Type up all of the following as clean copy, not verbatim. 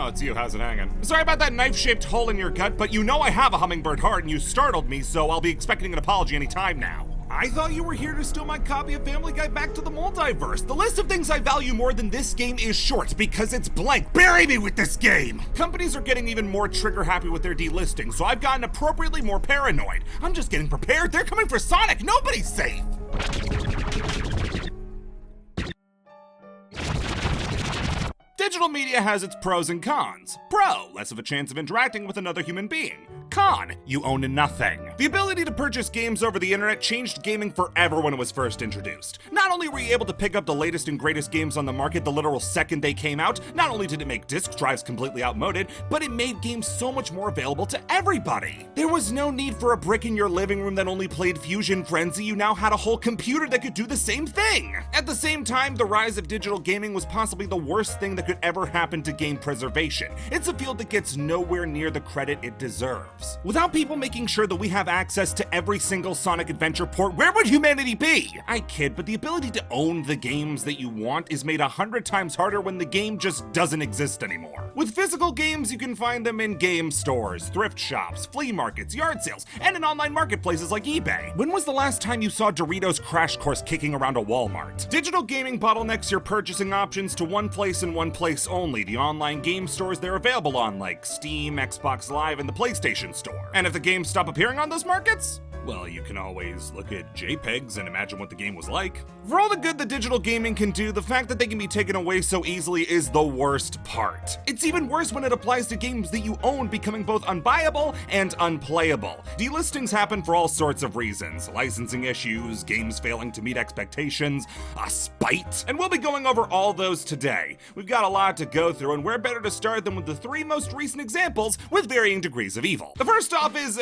Oh, it's you. How's it hanging? Sorry about that knife-shaped hole in your gut, but you know I have a hummingbird heart and you startled me, so I'll be expecting an apology any time now. I thought you were here to steal my copy of Family Guy Back to the Multiverse. The list of things I value more than this game is short because it's blank. Bury me with this game! Companies are getting even more trigger-happy with their delisting, so I've gotten appropriately more paranoid. I'm just getting prepared. They're coming for Sonic. Nobody's safe. Digital media has its pros and cons. Pro, less of a chance of interacting with another human being. Con, you own nothing. The ability to purchase games over the internet changed gaming forever when it was first introduced. Not only were you able to pick up the latest and greatest games on the market the literal second they came out, not only did it make disc drives completely outmoded, but it made games so much more available to everybody. There was no need for a brick in your living room that only played Fusion Frenzy. You now had a whole computer that could do the same thing. At the same time, the rise of digital gaming was possibly the worst thing that could ever happen to game preservation. It's a field that gets nowhere near the credit it deserves. Without people making sure that we have access to every single Sonic Adventure port, where would humanity be? I kid, but the ability to own the games that you want is made 100 times harder when the game just doesn't exist anymore. With physical games, you can find them in game stores, thrift shops, flea markets, yard sales, and in online marketplaces like eBay. When was the last time you saw Doritos Crash Course kicking around a Walmart? Digital gaming bottlenecks your purchasing options to one place and one place only, the online game stores they're available on, like Steam, Xbox Live, and the PlayStation Store. And if the games stop appearing on those markets, well, you can always look at JPEGs and imagine what the game was like. For all the good that digital gaming can do, the fact that they can be taken away so easily is the worst part. It's even worse when it applies to games that you own becoming both unbuyable and unplayable. Delistings happen for all sorts of reasons. Licensing issues, games failing to meet expectations, a spite. And we'll be going over all those today. We've got a lot to go through, and where better to start than with the three most recent examples with varying degrees of evil. The first off is,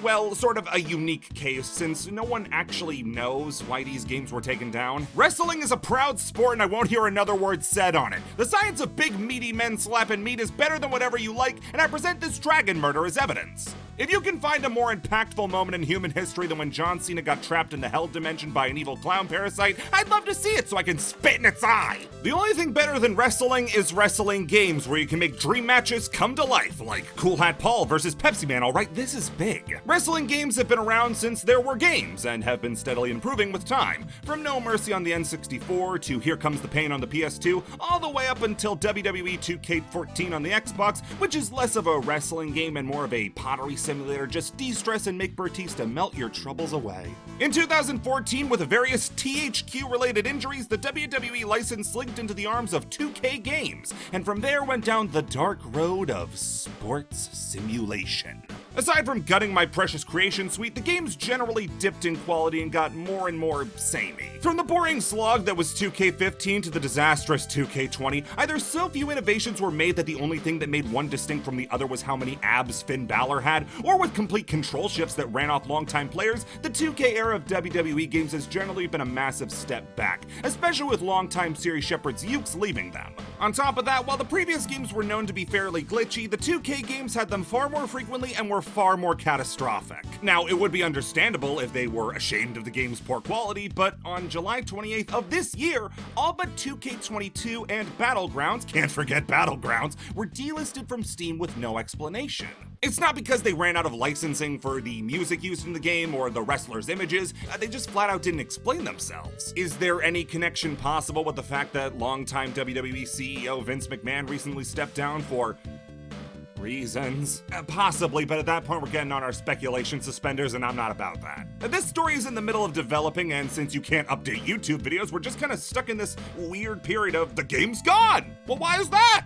well, sort of a unique case, since no one actually knows why these games were taken down. Wrestling is a proud sport, and I won't hear another word said on it. The science of big, meaty men slapping meat is better than whatever you like, and I present this dragon murder as evidence. If you can find a more impactful moment in human history than when John Cena got trapped in the hell dimension by an evil clown parasite, I'd love to see it so I can spit in its eye. The only thing better than wrestling is wrestling games where you can make dream matches come to life, like Cool Hat Paul versus Pepsi Man, alright, this is big. Wrestling games have been around since there were games, and have been steadily improving with time. From No Mercy on the N64 to Here Comes the Pain on the PS2, all the way up until WWE 2K14 on the Xbox, which is less of a wrestling game and more of a pottery simulator. Just de-stress and make Batista melt your troubles away. In 2014, with various THQ-related injuries, the WWE license linked into the arms of 2K Games, and from there went down the dark road of sports simulation. Aside from gutting my precious creation suite, the games generally dipped in quality and got more and more samey. From the boring slog that was 2K15 to the disastrous 2K20, either so few innovations were made that the only thing that made one distinct from the other was how many abs Finn Balor had, or with complete control shifts that ran off longtime players, the 2K era of WWE games has generally been a massive step back, especially with longtime series shepherds Ukes leaving them. On top of that, while the previous games were known to be fairly glitchy, the 2K games had them far more frequently and were far more catastrophic. Now, it would be understandable if they were ashamed of the game's poor quality, but on July 28th of this year, all but 2K22 and Battlegrounds, can't forget Battlegrounds, were delisted from Steam with no explanation. It's not because they ran out of licensing for the music used in the game or the wrestlers' images, they just flat out didn't explain themselves. Is there any connection possible with the fact that longtime WWE CEO Vince McMahon recently stepped down for reasons? Possibly, but at that point we're getting on our speculation suspenders and I'm not about that. This story is in the middle of developing, and since you can't update YouTube videos, we're just kind of stuck in this weird period of the game's gone. Well, why is that?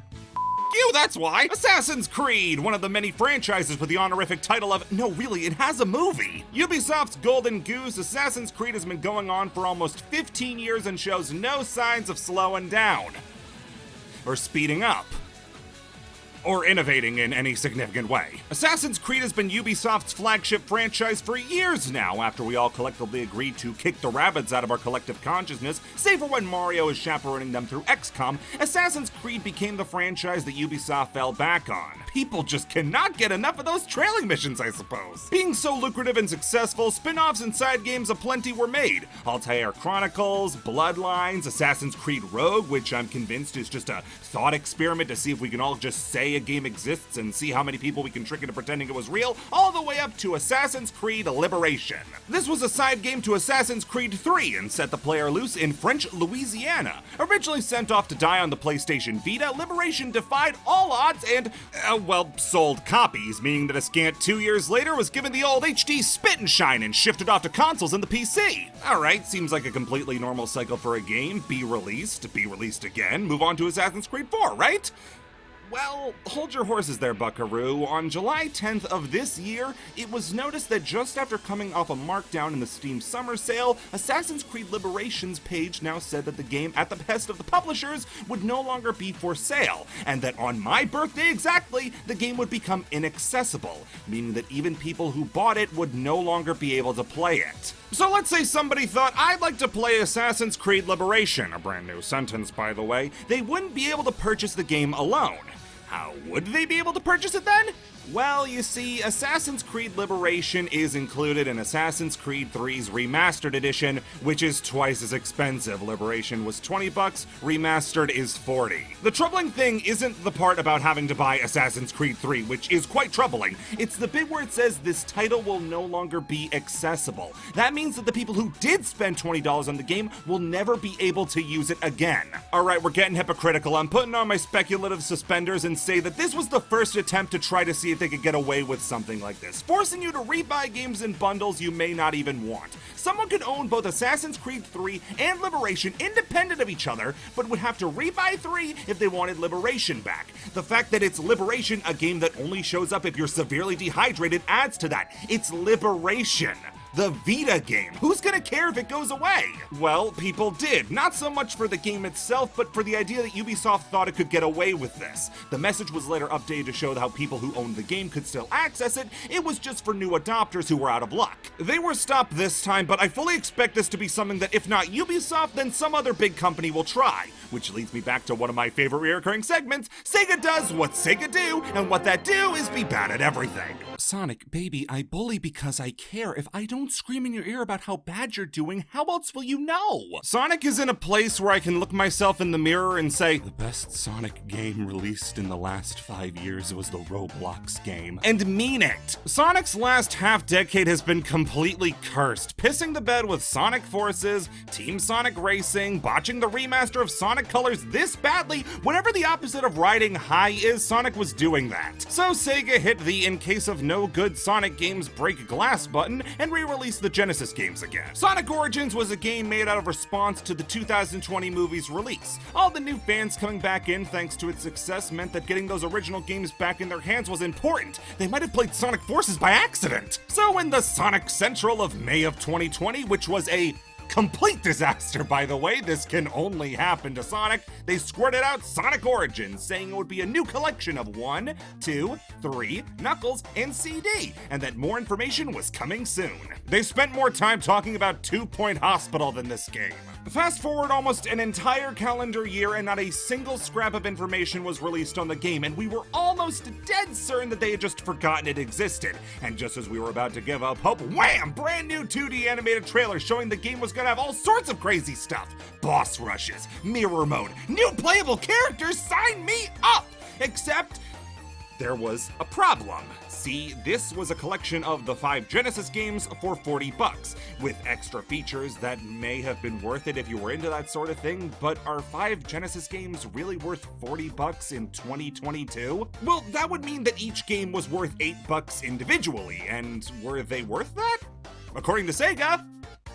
You, that's why. Assassin's Creed, one of the many franchises with the honorific title of, no really, it has a movie. Ubisoft's golden goose, Assassin's Creed has been going on for almost 15 years and shows no signs of slowing down. Or speeding up. Or innovating in any significant way. Assassin's Creed has been Ubisoft's flagship franchise for years now, after we all collectively agreed to kick the rabbits out of our collective consciousness, save for when Mario is chaperoning them through XCOM. Assassin's Creed became the franchise that Ubisoft fell back on. People just cannot get enough of those trailing missions, I suppose. Being so lucrative and successful, spin-offs and side games aplenty were made. Altair Chronicles, Bloodlines, Assassin's Creed Rogue, which I'm convinced is just a thought experiment to see if we can all just say a game exists and see how many people we can trick into pretending it was real, all the way up to Assassin's Creed Liberation. This was a side game to Assassin's Creed 3 and set the player loose in French Louisiana. Originally sent off to die on the PlayStation Vita, Liberation defied all odds and, sold copies, meaning that a scant 2 years later was given the old HD spit and shine and shifted off to consoles and the PC. Alright, seems like a completely normal cycle for a game. Be released again, move on to Assassin's Creed 4, right? Well, hold your horses there, buckaroo. On July 10th of this year, it was noticed that just after coming off a markdown in the Steam Summer Sale, Assassin's Creed Liberation's page now said that the game, at the behest of the publishers, would no longer be for sale, and that on my birthday exactly, the game would become inaccessible, meaning that even people who bought it would no longer be able to play it. So let's say somebody thought, I'd like to play Assassin's Creed Liberation, a brand new sentence by the way, they wouldn't be able to purchase the game alone. How would they be able to purchase it then? Well, you see, Assassin's Creed Liberation is included in Assassin's Creed 3's Remastered Edition, which is twice as expensive. Liberation was $20, Remastered is $40. The troubling thing isn't the part about having to buy Assassin's Creed 3, which is quite troubling. It's the bit where it says this title will no longer be accessible. That means that the people who did spend $20 on the game will never be able to use it again. Alright, we're getting hypocritical. I'm putting on my speculative suspenders and say that this was the first attempt to try to see if they could get away with something like this, forcing you to rebuy games in bundles you may not even want. Someone could own both Assassin's Creed 3 and Liberation independent of each other, but would have to rebuy 3 if they wanted Liberation back. The fact that it's Liberation, a game that only shows up if you're severely dehydrated, adds to that. It's Liberation. The Vita game. Who's gonna care if it goes away? Well, people did. Not so much for the game itself, but for the idea that Ubisoft thought it could get away with this. The message was later updated to show how people who owned the game could still access it. It was just for new adopters who were out of luck. They were stopped this time, but I fully expect this to be something that if not Ubisoft, then some other big company will try. Which leads me back to one of my favorite recurring segments. Sega does what Sega do, and what that do is be bad at everything. Sonic, baby, I bully because I care. If I don't scream in your ear about how bad you're doing, how else will you know? Sonic is in a place where I can look myself in the mirror and say, the best Sonic game released in the last 5 years was the Roblox game. And mean it! Sonic's last half-decade has been completely cursed, pissing the bed with Sonic Forces, Team Sonic Racing, botching the remaster of Sonic Colors this badly, whenever the opposite of riding high is, Sonic was doing that. So Sega hit the in case of no good Sonic games break glass button and re-released the Genesis games again. Sonic Origins was a game made out of response to the 2020 movie's release. All the new fans coming back in thanks to its success meant that getting those original games back in their hands was important. They might have played Sonic Forces by accident. So in the Sonic Central of May of 2020, which was a complete disaster, by the way, this can only happen to Sonic, they squirted out Sonic Origins, saying it would be a new collection of 1, 2, 3, Knuckles, and CD, and that more information was coming soon. They spent more time talking about 2 Point Hospital than this game. Fast forward almost an entire calendar year and not a single scrap of information was released on the game, and we were almost dead certain that they had just forgotten it existed. And just as we were about to give up hope, wham! Brand new 2D animated trailer showing the game was gonna have all sorts of crazy stuff. Boss rushes, mirror mode, new playable characters, sign me up! Except there was a problem. See, this was a collection of the 5 Genesis games for $40, with extra features that may have been worth it if you were into that sort of thing, but are 5 Genesis games really worth $40 in 2022? Well, that would mean that each game was worth $8 individually, and were they worth that? According to Sega,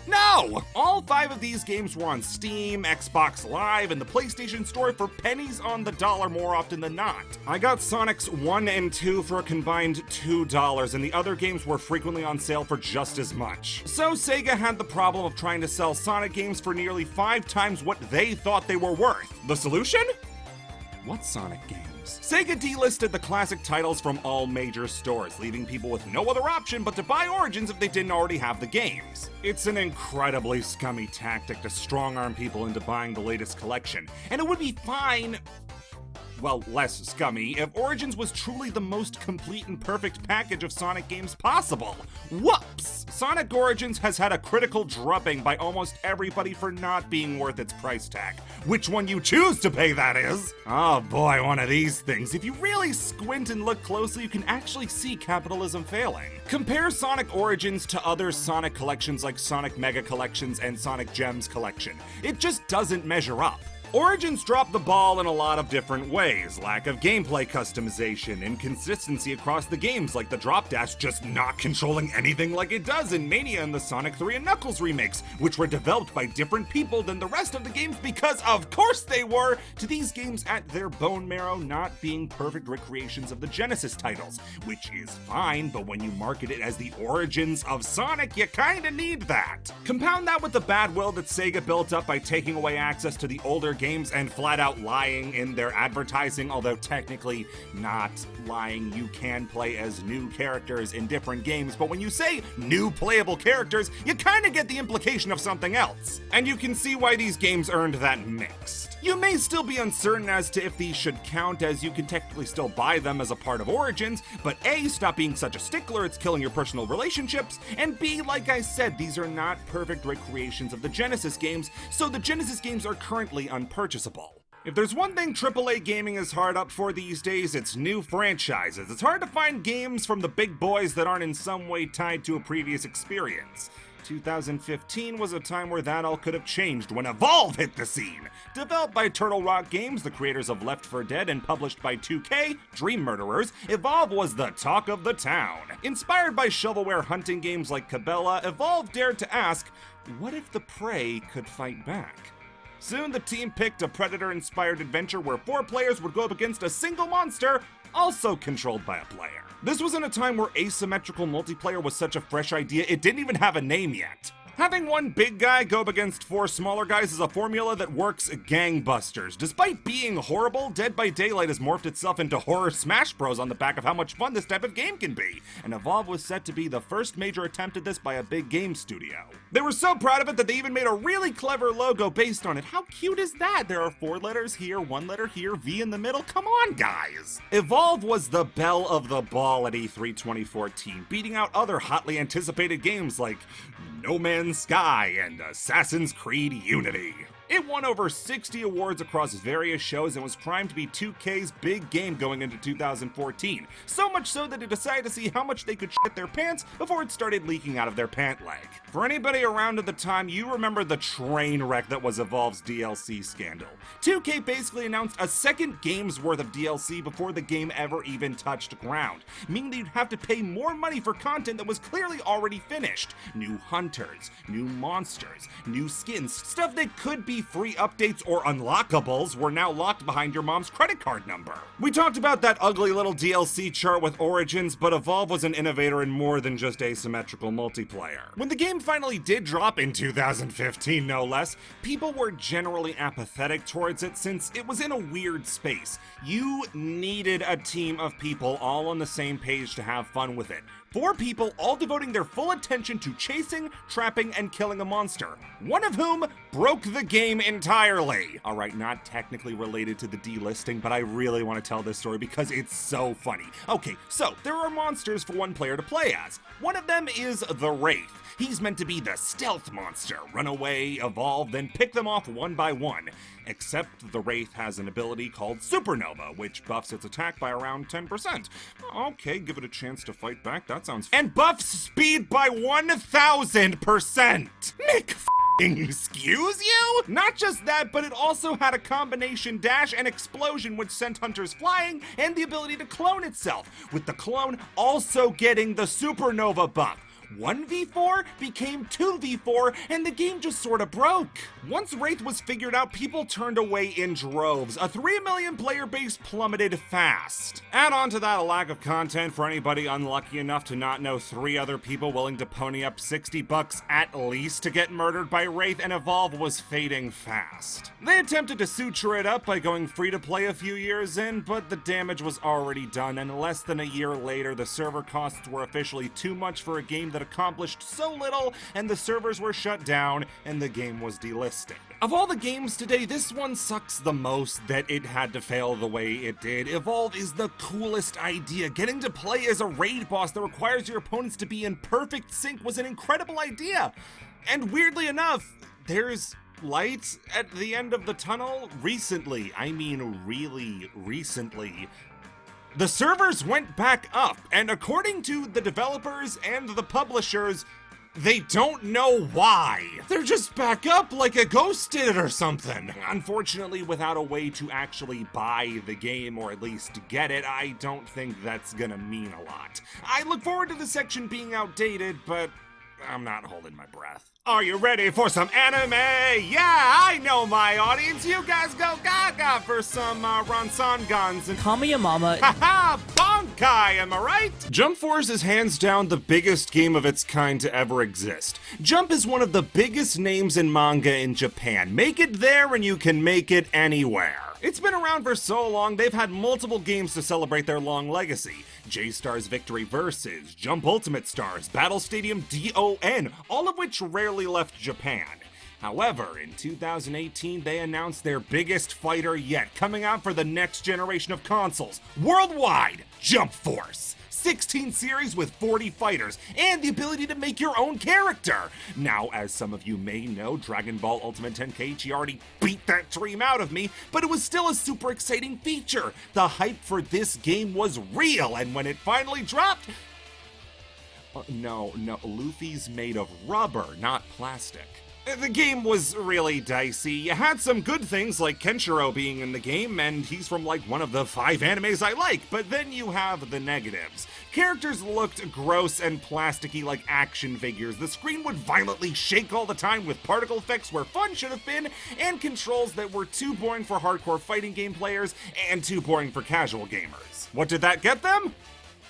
no! All 5 of these games were on Steam, Xbox Live, and the PlayStation Store for pennies on the dollar more often than not. I got Sonic's 1 and 2 for a combined $2, and the other games were frequently on sale for just as much. So Sega had the problem of trying to sell Sonic games for nearly 5 times what they thought they were worth. The solution? What Sonic games? Sega delisted the classic titles from all major stores, leaving people with no other option but to buy Origins if they didn't already have the games. It's an incredibly scummy tactic to strong-arm people into buying the latest collection, and it would be fine. well, less scummy, if Origins was truly the most complete and perfect package of Sonic games possible. Whoops! Sonic Origins has had a critical drubbing by almost everybody for not being worth its price tag. Which one you choose to pay, that is! Oh boy, one of these things. If you really squint and look closely, you can actually see capitalism failing. Compare Sonic Origins to other Sonic collections like Sonic Mega Collections and Sonic Gems Collection. It just doesn't measure up. Origins dropped the ball in a lot of different ways. Lack of gameplay customization, inconsistency across the games like the drop dash just not controlling anything like it does in Mania and the Sonic 3 and Knuckles remakes, which were developed by different people than the rest of the games because of course they were, to these games at their bone marrow not being perfect recreations of the Genesis titles, which is fine, but when you market it as the origins of Sonic, you kinda need that. Compound that with the bad will that Sega built up by taking away access to the older games and flat out lying in their advertising, although technically not lying. You can play as new characters in different games, but when you say new playable characters, you kinda get the implication of something else. And you can see why these games earned that mixed. You may still be uncertain as to if these should count, as you can technically still buy them as a part of Origins, but A, stop being such a stickler, it's killing your personal relationships, and B, like I said, these are not perfect recreations of the Genesis games, so the Genesis games are currently unpurchasable. If there's one thing AAA gaming is hard up for these days, it's new franchises. It's hard to find games from the big boys that aren't in some way tied to a previous experience. 2015 was a time where that all could have changed when Evolve hit the scene. Developed by Turtle Rock Games, the creators of Left 4 Dead, and published by 2K, Dream Murderers, Evolve was the talk of the town. Inspired by shovelware hunting games like Cabela, Evolve dared to ask, what if the prey could fight back? Soon the team picked a Predator-inspired adventure where 4 players would go up against a single monster, also controlled by a player. This was in a time where asymmetrical multiplayer was such a fresh idea it didn't even have a name yet. Having one big guy go up against 4 smaller guys is a formula that works gangbusters. Despite being horrible, Dead by Daylight has morphed itself into horror Smash Bros on the back of how much fun this type of game can be, and Evolve was set to be the first major attempt at this by a big game studio. They were so proud of it that they even made a really clever logo based on it. How cute is that? There are 4 letters here, 1 letter here, V in the middle. Come on, guys! Evolve was the belle of the ball at E3 2014, beating out other hotly anticipated games like No Man's Sky and Assassin's Creed Unity. It won over 60 awards across various shows and was primed to be 2K's big game going into 2014. So much so that it decided to see how much they could shit their pants before it started leaking out of their pant leg. For anybody around at the time, you remember the train wreck that was Evolve's DLC scandal. 2K basically announced a second game's worth of DLC before the game ever even touched ground, meaning that you'd have to pay more money for content that was clearly already finished. New hunters, new monsters, new skins, stuff that could be free updates or unlockables were now locked behind your mom's credit card number. We talked about that ugly little DLC chart with Origins, but Evolve was an innovator in more than just asymmetrical multiplayer. When the game finally did drop in 2015, no less, people were generally apathetic towards it since it was in a weird space. You needed a team of people all on the same page to have fun with it. 4 people all devoting their full attention to chasing, trapping, and killing a monster, one of whom broke the game entirely. Alright, not technically related to the delisting, but I really want to tell this story because it's so funny. Okay, so there are monsters for one player to play as. One of them is the Wraith. He's meant to be the stealth monster, run away, evolve, then pick them off one by one. Except the Wraith has an ability called Supernova, which buffs its attack by around 10%. Okay, give it a chance to fight back, that sounds and buffs speed by 1000%! Nick excuse you? Not just that, but it also had a combination dash and explosion which sent hunters flying and the ability to clone itself, with the clone also getting the Supernova buff. 1v4 became 2v4, and the game just sorta broke. Once Wraith was figured out, people turned away in droves. A 3 million player base plummeted fast. Add on to that a lack of content for anybody unlucky enough to not know 3 other people willing to pony up $60 at least to get murdered by Wraith, and Evolve was fading fast. They attempted to suture it up by going free to play a few years in, but the damage was already done, and less than a year later, the server costs were officially too much for a game that accomplished so little, and the servers were shut down, and the game was delisted. Of all the games today, this one sucks the most that it had to fail the way it did. Evolve is the coolest idea. Getting to play as a raid boss that requires your opponents to be in perfect sync was an incredible idea. And weirdly enough, there's light at the end of the tunnel recently. I mean, really recently. The servers went back up, and according to the developers and the publishers, they don't know why. They're just back up like a ghost did or something. Unfortunately, without a way to actually buy the game, or at least get it, I don't think that's gonna mean a lot. I look forward to the section being outdated, but I'm not holding my breath. Are you ready for some anime? Yeah, I know my audience. You guys go gaga for some Ransangans and Kamiyamama. haha, Bankai, am I right? Jump Force is hands down the biggest game of its kind to ever exist. Jump is one of the biggest names in manga in Japan. Make it there and you can make it anywhere. It's been around for so long, they've had multiple games to celebrate their long legacy. J-Star's Victory Versus, Jump Ultimate Stars, Battle Stadium DON, all of which rarely left Japan. However, in 2018, they announced their biggest fighter yet, coming out for the next generation of consoles, worldwide, Jump Force. 16 series with 40 fighters, and the ability to make your own character. Now, as some of you may know, Dragon Ball Ultimate Tenkaichi already beat that dream out of me, but it was still a super exciting feature. The hype for this game was real, and when it finally dropped... No, Luffy's made of rubber, not plastic. The game was really dicey. You had some good things like Kenshiro being in the game, and he's from like one of the 5 animes I like, but then you have the negatives. Characters looked gross and plasticky like action figures. The screen would violently shake all the time with particle effects where fun should have been, and controls that were too boring for hardcore fighting game players and too boring for casual gamers. What did that get them?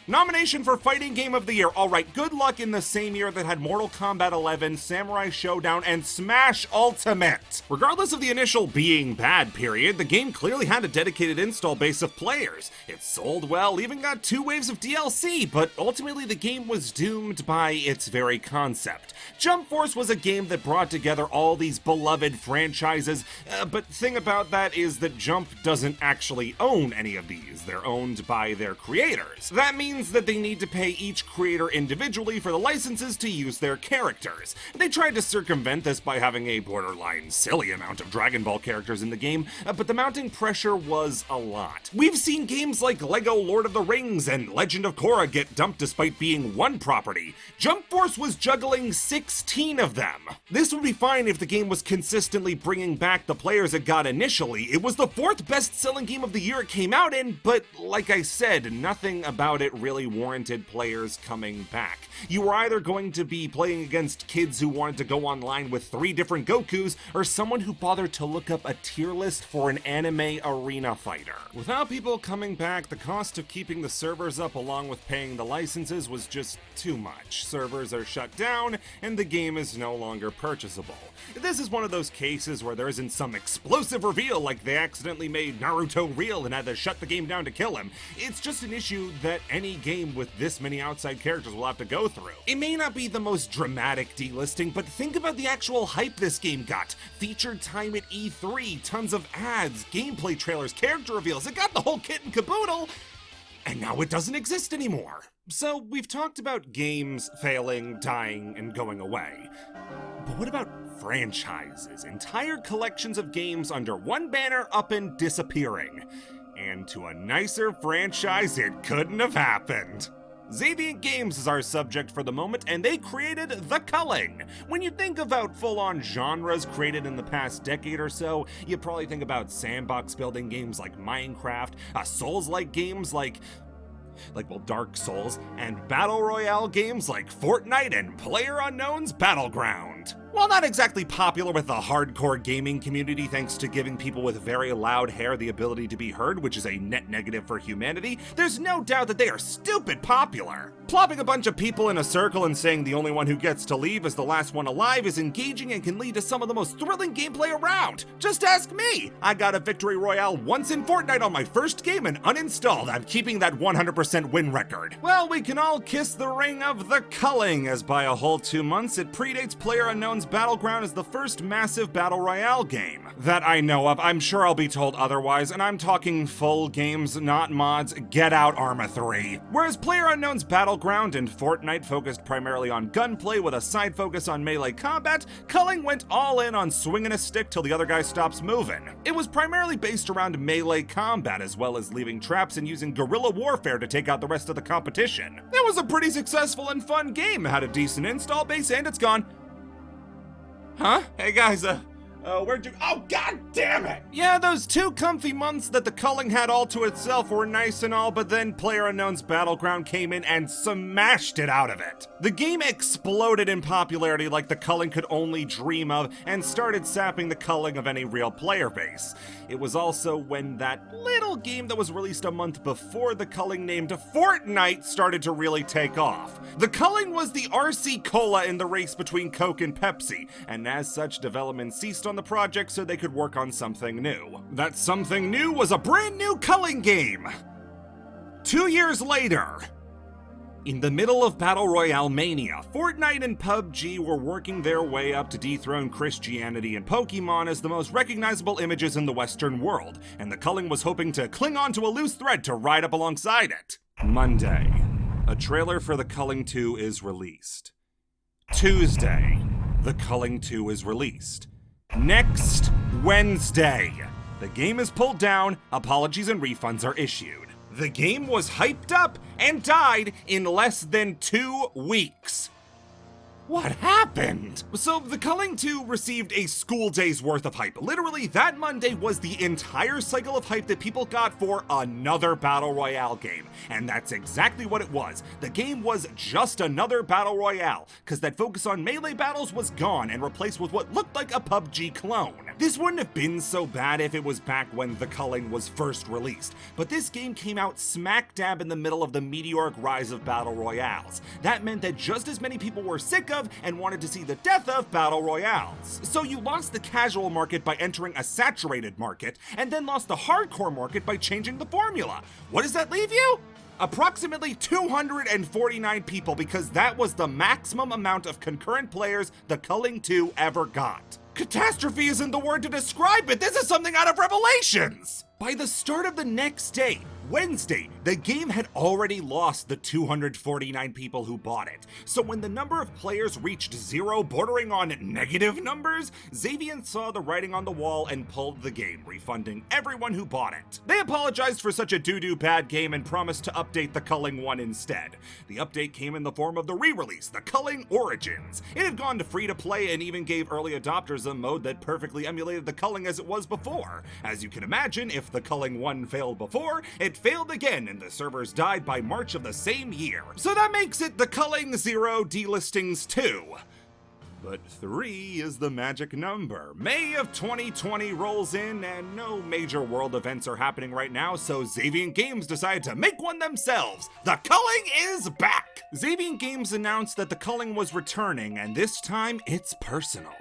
Nomination for Fighting Game of the Year. Alright, good luck in the same year that had Mortal Kombat 11, Samurai Showdown, and Smash Ultimate. Regardless of the initial being bad period, the game clearly had a dedicated install base of players. It sold well, even got 2 waves of DLC, but ultimately the game was doomed by its very concept. Jump Force was a game that brought together all these beloved franchises, but the thing about that is that Jump doesn't actually own any of these. They're owned by their creators. That means that they need to pay each creator individually for the licenses to use their characters. They tried to circumvent this by having a borderline silly amount of Dragon Ball characters in the game, but the mounting pressure was a lot. We've seen games like LEGO Lord of the Rings and Legend of Korra get dumped despite being one property. Jump Force was juggling 16 of them. This would be fine if the game was consistently bringing back the players it got initially. It was the 4th best-selling game of the year it came out in, but like I said, nothing about it really warranted players coming back. You were either going to be playing against kids who wanted to go online with 3 different Gokus, or someone who bothered to look up a tier list for an anime arena fighter. Without people coming back, the cost of keeping the servers up along with paying the licenses was just too much. Servers are shut down, and the game is no longer purchasable. This is one of those cases where there isn't some explosive reveal like they accidentally made Naruto real and had to shut the game down to kill him. It's just an issue that any game with this many outside characters will have to go through. It may not be the most dramatic delisting, but think about the actual hype this game got. Featured time at E3, tons of ads, gameplay trailers, character reveals, it got the whole kit and caboodle, and now it doesn't exist anymore. So we've talked about games failing, dying, and going away. But what about franchises? Entire collections of games under one banner up and disappearing. And to a nicer franchise, it couldn't have happened. Xaviant Games is our subject for the moment, and they created The Culling. When you think about full-on genres created in the past decade or so, you probably think about sandbox building games like Minecraft, Souls-like games like Dark Souls, and battle royale games like Fortnite and PlayerUnknown's Battleground. While not exactly popular with the hardcore gaming community thanks to giving people with very loud hair the ability to be heard, which is a net negative for humanity, there's no doubt that they are stupid popular. Plopping a bunch of people in a circle and saying the only one who gets to leave is the last one alive is engaging and can lead to some of the most thrilling gameplay around. Just ask me! I got a victory royale once in Fortnite on my first game and uninstalled. I'm keeping that 100% win record. Well, we can all kiss the ring of the Culling, as by a whole 2 months it predates PlayerUnknown's Battleground as the first massive battle royale game that I know of. I'm sure I'll be told otherwise, and I'm talking full games, not mods. Get out, Arma 3. Whereas PlayerUnknown's Battleground and Fortnite focused primarily on gunplay with a side focus on melee combat, Culling went all in on swinging a stick till the other guy stops moving. It was primarily based around melee combat as well as leaving traps and using guerrilla warfare to take out the rest of the competition. It was a pretty successful and fun game. It had a decent install base and it's gone. Huh? Hey guys, where'd you— oh, god damn it! Yeah, those 2 comfy months that the Culling had all to itself were nice and all, but then PlayerUnknown's Battleground came in and smashed it out of it. The game exploded in popularity like the Culling could only dream of, and started sapping the Culling of any real player base. It was also when that little game that was released a month before the Culling named Fortnite started to really take off. The Culling was the RC Cola in the race between Coke and Pepsi, and as such, development ceased on the project so they could work on something new. That something new was a brand new Culling game! 2 years later, in the middle of Battle Royale mania, Fortnite and PUBG were working their way up to dethrone Christianity and Pokemon as the most recognizable images in the Western world, and the Culling was hoping to cling on to a loose thread to ride up alongside it. Monday, a trailer for The Culling 2 is released. Tuesday, The Culling 2 is released. Next Wednesday, the game is pulled down, apologies and refunds are issued. The game was hyped up and died in less than 2 weeks. What happened? So The Culling 2 received a school day's worth of hype. Literally, that Monday was the entire cycle of hype that people got for another Battle Royale game. And that's exactly what it was. The game was just another Battle Royale, because that focus on melee battles was gone and replaced with what looked like a PUBG clone. This wouldn't have been so bad if it was back when The Culling was first released, but this game came out smack dab in the middle of the meteoric rise of Battle Royales. That meant that just as many people were sick of and wanted to see the death of Battle Royales. So you lost the casual market by entering a saturated market, and then lost the hardcore market by changing the formula. What does that leave you? Approximately 249 people, because that was the maximum amount of concurrent players The Culling 2 ever got. Catastrophe isn't the word to describe it, this is something out of Revelations! By the start of the next day, Wednesday, the game had already lost the 249 people who bought it. So when the number of players reached 0, bordering on negative numbers, Xavian saw the writing on the wall and pulled the game, refunding everyone who bought it. They apologized for such a doo-doo bad game and promised to update the Culling 1 instead. The update came in the form of the re-release, the Culling Origins. It had gone to free-to-play and even gave early adopters a mode that perfectly emulated the Culling as it was before. As you can imagine, if the Culling 1 failed before, it failed again and the servers died by March of the same year. So that makes it the Culling 0 delistings 2. But 3 is the magic number. May of 2020 rolls in and no major world events are happening right now, so Xavian Games decided to make one themselves. The Culling is back! Xavian Games announced that the Culling was returning, and this time it's personal.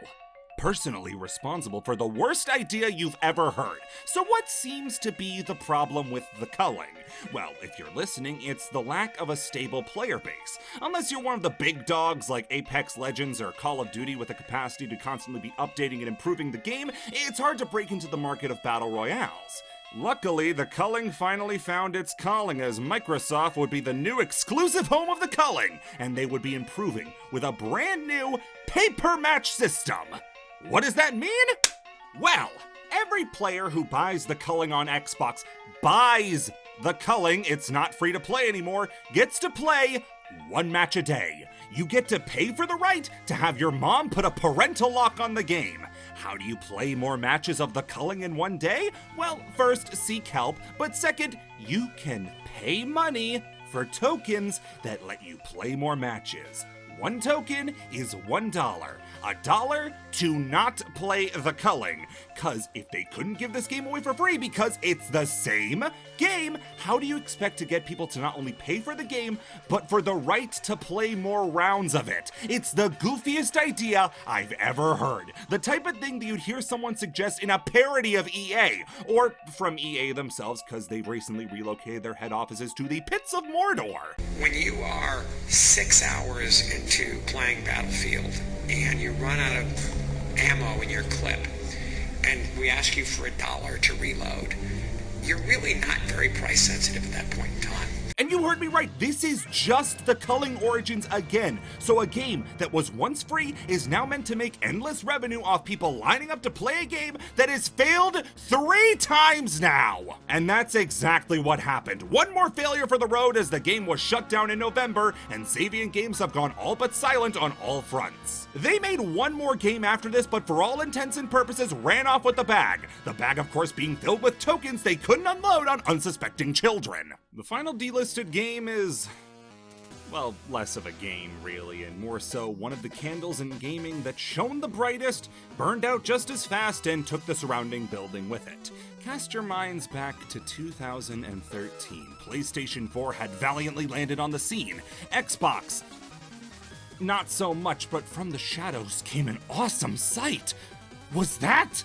Personally responsible for the worst idea you've ever heard. So what seems to be the problem with the Culling? Well, if you're listening, it's the lack of a stable player base. Unless you're one of the big dogs like Apex Legends or Call of Duty with the capacity to constantly be updating and improving the game, it's hard to break into the market of battle royales. Luckily, the Culling finally found its calling, as Microsoft would be the new exclusive home of the Culling, and they would be improving with a brand new pay-per-match system. What does that mean? Well, every player who buys the Culling on Xbox buys the Culling, it's not free to play anymore, gets to play 1 match a day. You get to pay for the right to have your mom put a parental lock on the game. How do you play more matches of the Culling in 1 day? Well, first, seek help, but second, you can pay money for tokens that let you play more matches. 1 token is $1. $1 to not play the Culling. Cause if they couldn't give this game away for free because it's the same game, how do you expect to get people to not only pay for the game, but for the right to play more rounds of it? It's the goofiest idea I've ever heard. The type of thing that you'd hear someone suggest in a parody of EA, or from EA themselves, cause they've recently relocated their head offices to the pits of Mordor. When you are 6 hours into playing Battlefield and you run out of ammo in your clip and we ask you for $1 to reload, you're really not very price sensitive at that point in time. And you heard me right, this is just the Culling Origins again. So a game that was once free is now meant to make endless revenue off people lining up to play a game that has failed 3 times now. And that's exactly what happened. One more failure for the road as the game was shut down in November, and Xavier Games have gone all but silent on all fronts. They made one more game after this, but for all intents and purposes ran off with the bag. The bag, of course, being filled with tokens they couldn't unload on unsuspecting children. The final delisted game is, well, less of a game, really, and more so one of the candles in gaming that shone the brightest, burned out just as fast, and took the surrounding building with it. Cast your minds back to 2013. PlayStation 4 had valiantly landed on the scene. Xbox, not so much, but from the shadows came an awesome sight. Was that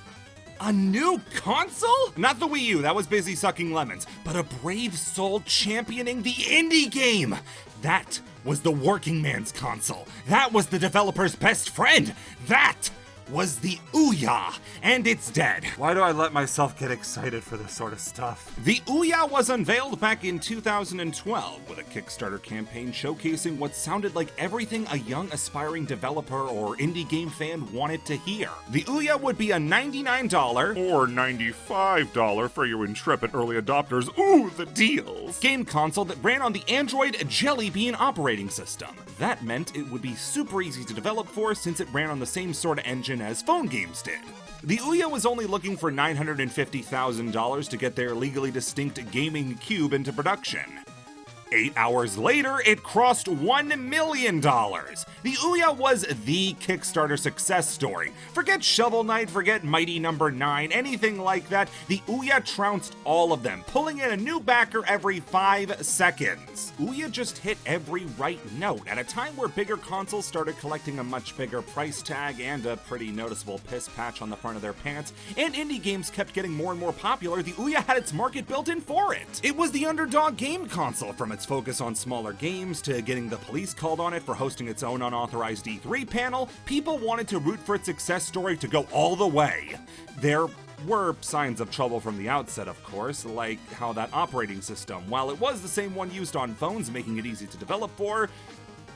a new console? Not the Wii U, that was busy sucking lemons, but a brave soul championing the indie game. That was the working man's console. That was the developer's best friend. That was the Ouya, and it's dead. Why do I let myself get excited for this sort of stuff? The Ouya was unveiled back in 2012 with a Kickstarter campaign showcasing what sounded like everything a young aspiring developer or indie game fan wanted to hear. The Ouya would be a $99 or $95 for your intrepid early adopters, ooh, the deals, game console that ran on the Android Jelly Bean operating system. That meant it would be super easy to develop for since it ran on the same sort of engine as phone games did. The Ouya was only looking for $950,000 to get their legally distinct gaming cube into production. 8 hours later, it crossed $1 million. The Ouya was the Kickstarter success story. Forget Shovel Knight, forget Mighty Number 9, anything like that. The Ouya trounced all of them, pulling in a new backer every 5 seconds. Ouya just hit every right note at a time where bigger consoles started collecting a much bigger price tag and a pretty noticeable piss patch on the front of their pants, and indie games kept getting more and more popular. The Ouya had its market built in for it. It was the underdog game console, from its focus on smaller games to getting the police called on it for hosting its own unauthorized E3 panel. People wanted to root for its success story to go all the way. There were signs of trouble from the outset, of course, like how that operating system, while it was the same one used on phones, making it easy to develop for,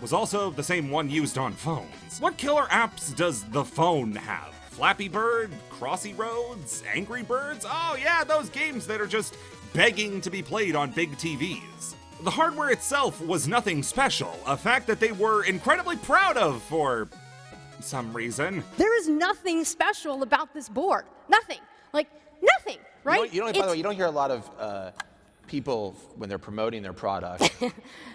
was also the same one used on phones. What killer apps does the phone have? Flappy Bird? Crossy Roads? Angry Birds? Oh yeah, those games that are just begging to be played on big TVs. The hardware itself was nothing special, a fact that they were incredibly proud of for some reason. There is nothing special about this board. Nothing. Like, nothing, right? By the way, you don't hear a lot of people, when they're promoting their product,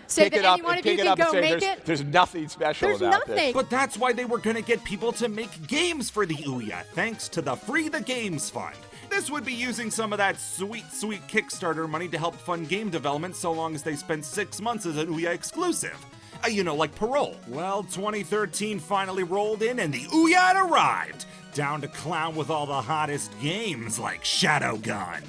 Say that any one of you can go make it. There's nothing special There's about nothing. this. But that's why they were gonna get people to make games for the Ouya, thanks to the Free the Games Fund. This would be using some of that sweet, sweet Kickstarter money to help fund game development so long as they spent 6 months as an Ouya exclusive. You know, like Parole. Well, 2013 finally rolled in and the Ouya had arrived, down to clown with all the hottest games like Shadowgun.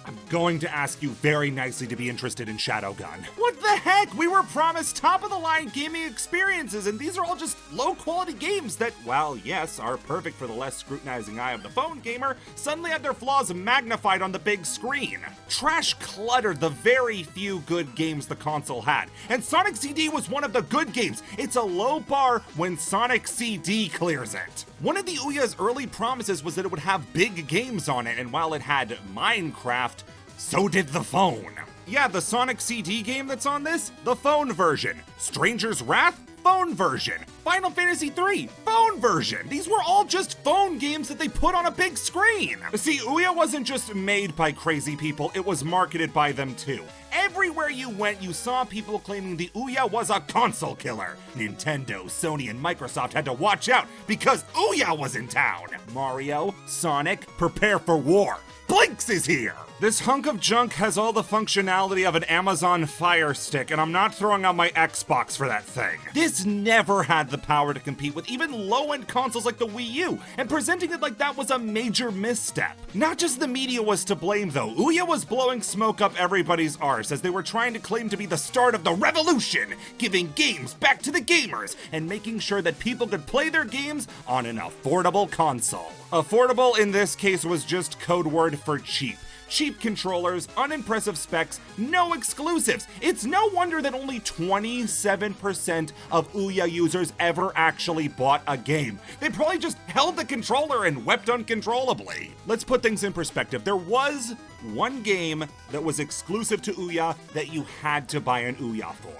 I'm going to ask you very nicely to be interested in Shadowgun. What the heck? We were promised top-of-the-line gaming experiences, and these are all just low-quality games that, while yes, are perfect for the less scrutinizing eye of the phone gamer, suddenly have their flaws magnified on the big screen. Trash cluttered the very few good games the console had, and Sonic CD was one of the good games. It's a low bar when Sonic CD clears it. One of the Ouya's early promises was that it would have big games on it, and while it had Minecraft, so did the phone. Yeah, the Sonic CD game that's on this, the phone version. Stranger's Wrath? phone version. Final Fantasy III, phone version. These were all just phone games that they put on a big screen. See, Ouya wasn't just made by crazy people, it was marketed by them too. Everywhere you went, you saw people claiming the Ouya was a console killer. Nintendo, Sony, and Microsoft had to watch out because Ouya was in town. Mario, Sonic, prepare for war. Blinks is here! This hunk of junk has all the functionality of an Amazon Fire Stick, and I'm not throwing out my Xbox for that thing. This never had the power to compete with even low-end consoles like the Wii U, and presenting it like that was a major misstep. Not just the media was to blame though, Ouya was blowing smoke up everybody's arse as they were trying to claim to be the start of the revolution, giving games back to the gamers, and making sure that people could play their games on an affordable console. Affordable in this case was just code word for cheap. Cheap controllers, unimpressive specs, no exclusives. It's no wonder that only 27% of Ouya users ever actually bought a game. They probably just held the controller and wept uncontrollably. Let's put things in perspective. There was one game that was exclusive to Ouya that you had to buy an Ouya for.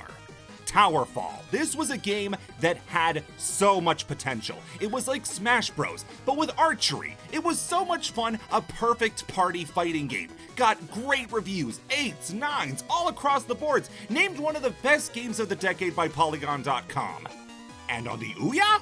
Towerfall. This was a game that had so much potential. It was like Smash Bros, but with archery. It was so much fun, a perfect party fighting game. Got great reviews, 8s, 9s, all across the boards. Named one of the best games of the decade by Polygon.com. And on the Ouya,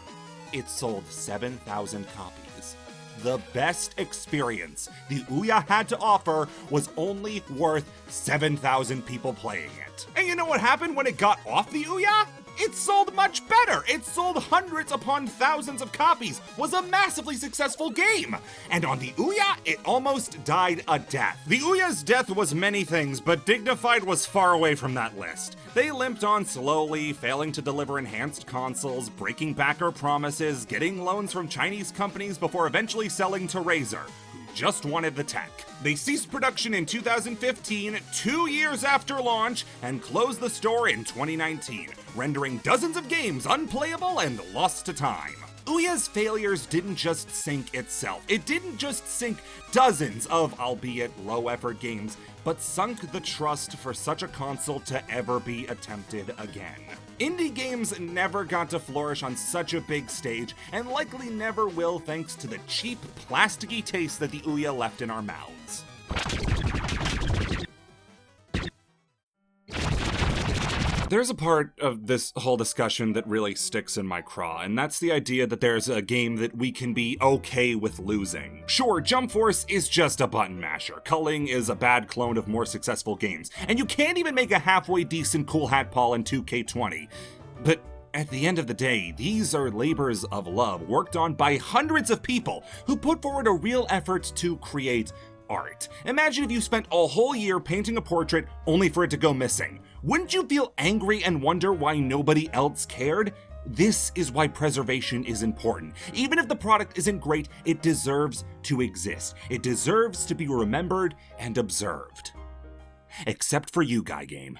it sold 7,000 copies. The best experience the Ouya had to offer was only worth 7,000 people playing it. And you know what happened when it got off the Ouya? It sold much better. It sold hundreds upon thousands of copies, was a massively successful game. And on the Ouya, it almost died a death. The Ouya's death was many things, but Dignified was far away from that list. They limped on slowly, failing to deliver enhanced consoles, breaking backer promises, getting loans from Chinese companies before eventually selling to Razer, who just wanted the tech. They ceased production in 2015, 2 years after launch, and closed the store in 2019, rendering dozens of games unplayable and lost to time. Ouya's failures didn't just sink itself. It didn't just sink dozens of, albeit low-effort games, but sunk the trust for such a console to ever be attempted again. Indie games never got to flourish on such a big stage, and likely never will thanks to the cheap, plasticky taste that the Ouya left in our mouths. There's a part of this whole discussion that really sticks in my craw, and that's the idea that there's a game that we can be okay with losing. Sure, Jump Force is just a button masher, Culling is a bad clone of more successful games, and you can't even make a halfway decent Cool Hat Paul in 2K20. But at the end of the day, these are labors of love worked on by hundreds of people who put forward a real effort to create art. Imagine if you spent a whole year painting a portrait only for it to go missing. Wouldn't you feel angry and wonder why nobody else cared? This is why preservation is important. Even if the product isn't great, it deserves to exist. It deserves to be remembered and observed. Except for you, Guy Game.